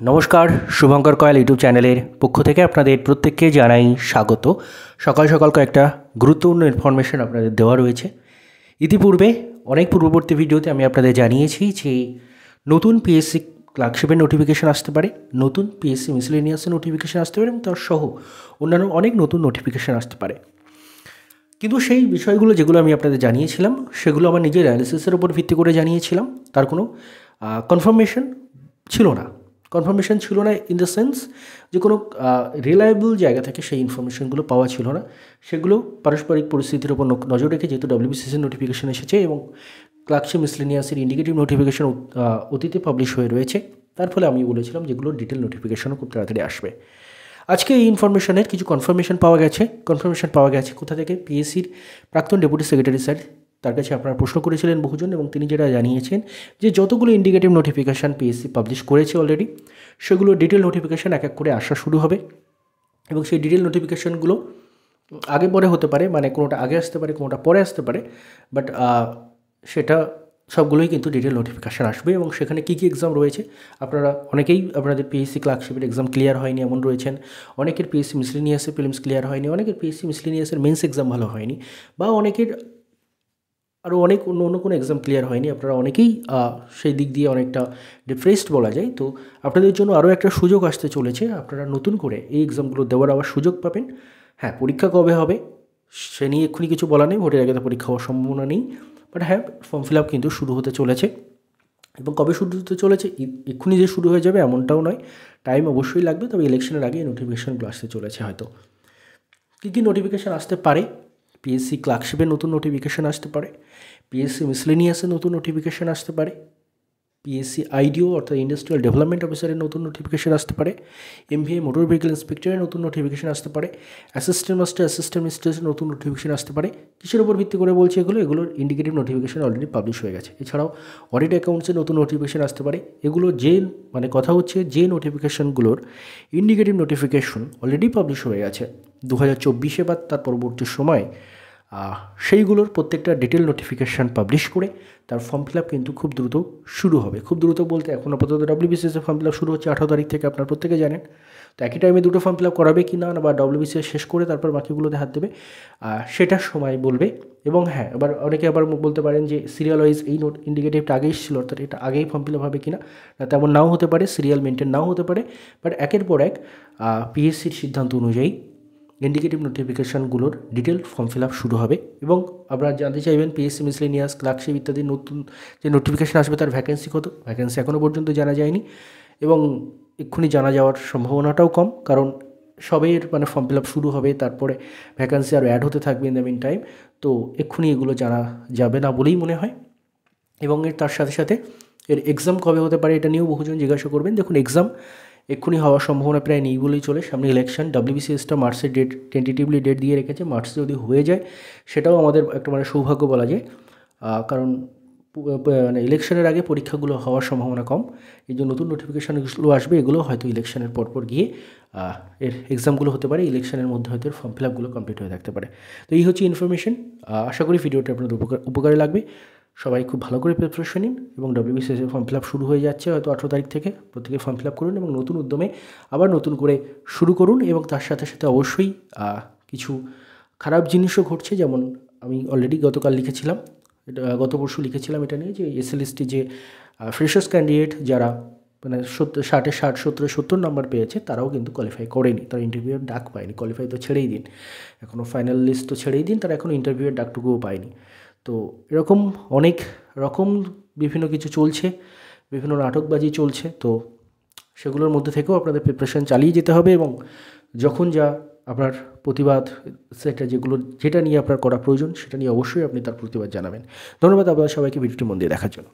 নমস্কার, শুভঙ্কর কয়াল ইউটিউব চ্যানেলের পক্ষ থেকে আপনাদের প্রত্যেককে জানাই স্বাগত। সকাল সকাল কয়েকটা গুরুত্বপূর্ণ ইনফরমেশন আপনাদের দেওয়া রয়েছে। ইতিপূর্বে অনেক পূর্ববর্তী ভিডিওতে আমি আপনাদের জানিয়েছি যে নতুন পিএসসি ক্লার্কশিপের নোটিফিকেশান আসতে পারে, নতুন পিএসসি মিসেলেনিয়াসের নোটিফিকেশান আসতে পারে এবং তার সহ অন্যান্য অনেক নতুন নোটিফিকেশান আসতে পারে। কিন্তু সেই বিষয়গুলো যেগুলো আমি আপনাদের জানিয়েছিলাম সেগুলো আমার নিজের অ্যানালিসিসের উপর ভিত্তি করে জানিয়েছিলাম। তার কোনো কনফার্মেশন ছিল না। কনফার্মেশন ছিল না ইন দ্য সেন্স যে কোনো রিলায়েবল জায়গা থেকে সেই ইনফরমেশনগুলো পাওয়া ছিল না। সেগুলো পারস্পরিক পরিস্থিতির উপর নজর রেখে যেহেতু ডব্লিউবিসিএসের নোটিফিকেশান এসেছে এবং ক্লার্কশিপ মিসেলেনিয়াসের ইন্ডিকেটিভ নোটিফিকেশান অতীতে পাবলিশ হয়ে রয়েছে, তার ফলে আমি বলেছিলাম যেগুলো ডিটেল নোটিফিকেশানও খুব তাড়াতাড়ি আসবে। আজকে এই ইনফরমেশনের কিছু কনফার্মেশন পাওয়া গেছে কোথা থেকে? পিএসসির প্রাক্তন ডেপুটি সেক্রেটারি স্যার, তার কাছে আপনারা প্রশ্ন করেছিলেন বহুজন এবং তিনি যেটা জানিয়েছেন যে যতগুলো ইন্ডিকেটিভ নোটিফিকেশান পিএসসি পাবলিশ করেছে অলরেডি, সেগুলো ডিটেল নোটিফিকেশান এক এক করে আসা শুরু হবে এবং সেই ডিটেল নোটিফিকেশানগুলো আগে পরে হতে পারে, মানে কোনোটা আগে আসতে পারে কোনোটা পরে আসতে পারে, বাট সেটা সবগুলোই কিন্তু ডিটেল নোটিফিকেশান আসবে। এবং সেখানে কী কী এক্সাম রয়েছে, আপনারা অনেকেই আপনাদের পিএসসি ক্লার্কশিপের এক্সাম ক্লিয়ার হয়নি এমন রয়েছেন, অনেকের পিএসসি মিসেলেনিয়াসের প্রিলিমস ক্লিয়ার হয়নি, অনেকের পিএসসি মিসেলেনিয়াসের মেন্স এক্সাম ভালো হয়নি, বা অনেকের আরও অনেক অন্য কোনো এক্সাম ক্লিয়ার হয়নি। আপনারা অনেকেই সেই দিক দিয়ে অনেকটা ডিপ্রেসড বলা যায়। তো আপনাদের জন্য আরও একটা সুযোগ আসতে চলেছে, আপনারা নতুন করে এই এক্সামগুলো দেওয়ার আবার সুযোগ পাবেন। হ্যাঁ, পরীক্ষা কবে হবে সে নিয়ে এক্ষুনি কিছু বলা নেই, ভোটের আগে তো পরীক্ষা হওয়ার সম্ভাবনা নেই, বাট হ্যাঁ, ফর্ম ফিল আপ কিন্তু শুরু হতে চলেছে। এবং কবে শুরু হতে চলেছে, এক্ষুনি যে শুরু হয়ে যাবে এমনটাও নয়, টাইম অবশ্যই লাগবে, তবে ইলেকশনের আগে এই নোটিফিকেশানগুলো আসতে চলেছে। হয়তো কী কী নোটিফিকেশান আসতে পারে? পিএসসি ক্লার্কশিপের নতুন নোটিফিকেশান আসতে পারে, পিএসসি মিসেলেনিয়াসের নতুন নোটিফিকেশান আসতে পারে, পিএসসি আইডিও অর্থাৎ ইন্ডাস্ট্রিয়াল ডেভেলপমেন্ট অফিসারের নতুন নোটিফিকেশান আসতে পারে, এমভিএ মোটর ভেহিকল ইন্সপেক্টরের নতুন নোটিফিকেশান আসতে পারে, অ্যাসিস্ট্যান্ট মাস্টার অ্যাসিস্ট্যান্ট মিস্ট্রেসের নতুন নোটিফিকেশান আসতে পারে। কিসের উপর ভিত্তি করে বলছি এগুলোর ইন্ডিকেটিভ নোটিফিকেশান অলরেডি পাবলিশ হয়ে গেছে। এছাড়াও অডিট অ্যাকাউন্টসের নতুন নোটিফিকেশান আসতে পারে। এগুলো কথা হচ্ছে যে নোটিফিকেশানগুলোর ইন্ডিকেটিভ নোটিফিকেশন অলরেডি পাবলিশ হয়ে গেছে 2024 বা তার পরবর্তী সময়, সেইগুলোর প্রত্যেকটা ডিটেল নোটিফিকেশান পাবলিশ করে তার ফর্ম ফিল আপ কিন্তু খুব দ্রুত শুরু হবে। খুব দ্রুত বলতে এখন আপাতত ডব্লিউবিসিএসের ফর্ম ফিল আপ শুরু হচ্ছে 18 তারিখ থেকে, আপনারা প্রত্যেকে জানেন। তো একই টাইমে দুটো ফর্ম ফিল আপ করাবে কি না, বা ডব্লিউবিসিএস শেষ করে তারপর বাকিগুলোতে হাত দেবে, সেটার সময় বলবে। এবং হ্যাঁ, এবার অনেকে আবার বলতে পারেন যে সিরিয়াল ওয়াইজ এই ইন্ডিকেটিভটা আগেই ছিল, অর্থাৎ এটা আগেই ফর্ম ফিল আপ হবে কিনা, তেমন নাও হতে পারে, সিরিয়াল মেনটেন নাও হতে পারে, বাট একের পর এক পিএসসির সিদ্ধান্ত অনুযায়ী ইন্ডিকেটিভ নোটিফিকেশানগুলোর ডিটেল ফর্ম ফিল আপ শুরু হবে। এবং আপনারা জানতে চাইবেন পিএসসি মিসেলেনিয়াস, ক্লার্কশিপ ইত্যাদি নতুন যে নোটিফিকেশান আসবে তার ভ্যাকেন্সি কত? ভ্যাকেন্সি এখনও পর্যন্ত জানা যায়নি এবং এক্ষুনি জানা যাওয়ার সম্ভাবনাটাও কম, কারণ সবের ফর্ম ফিল আপ শুরু হবে, তারপরে ভ্যাকেন্সি আরও অ্যাড হতে থাকবে ইন দ্য মিন টাইম। তো এক্ষুনি এগুলো জানা যাবে না বলেই মনে হয়। এবং তার সাথে সাথে এর এক্সাম কবে হতে পারে এটা নিয়েও বহুজন জিজ্ঞাসা করবেন। দেখুন, এক্সাম এক্ষুনি হওয়ার সম্ভাবনা প্রায় নেই বলেই চলে। সামনে ইলেকশন, ডব্লিউবিসিএসটা মার্চের টেন্টেটিভলি ডেট দিয়ে রেখেছে। মার্চে যদি হয়ে যায় সেটাও আমাদের একটা সৌভাগ্য বলা যায়, কারণ ইলেকশনের আগে পরীক্ষাগুলো হওয়ার সম্ভাবনা কম। এই যে নতুন নোটিফিকেশানগুলো আসবে এগুলো হয়তো ইলেকশনের পরপর গিয়ে এর এক্সামগুলো হতে পারে, ইলেকশনের মধ্যে হয়তো এর ফর্ম ফিল আপগুলো কমপ্লিট হয়ে থাকতে পারে। তো এই হচ্ছে ইনফরমেশন। আশা করি ভিডিওটা আপনাদের উপকারে লাগবে। সবাই খুব ভালো করে প্রিপারেশন নিন এবং ডব্লিউবিসিএসের ফর্ম ফিল আপ শুরু হয়ে যাচ্ছে হয়তো 18 তারিখ থেকে। প্রত্যেকে ফর্ম ফিল আপ করুন এবং নতুন উদ্যমে আবার নতুন করে শুরু করুন। এবং তার সাথে সাথে অবশ্যই কিছু খারাপ জিনিসও ঘটছে, যেমন আমি অলরেডি গতকাল লিখেছিলাম, গত পরশু লিখেছিলাম এটা নিয়ে, যে এসএলএসটি যে ফ্রেশার্স ক্যান্ডিডেট যারা 60-এ 60, 70 নাম্বার পেয়েছে তারাও কিন্তু কোয়ালিফাই করেনি, তারা ইন্টারভিউয়ের ডাক পায়নি। কোয়ালিফাই তো ছেড়েই দিন, এখনও ফাইনাল লিস্ট তো ছেড়েই দিন, তারা এখনও ইন্টারভিউয়ের ডাকটুকুও পায়নি। তো এরকম অনেক রকম বিভিন্ন কিছু চলছে, বিভিন্ন নাটকবাজি চলছে। তো সেগুলোর মধ্যে থেকেও আপনাদের প্রিপারেশান চালিয়ে যেতে হবে এবং যখন যা আপনার প্রতিবাদ, যেটা নিয়ে আপনার করা প্রয়োজন সেটা নিয়ে অবশ্যই আপনি তার প্রতিবাদ জানাবেন। ধন্যবাদ আপনাদের সবাইকে ভিডিওটি মন দিয়ে দেখার জন্য।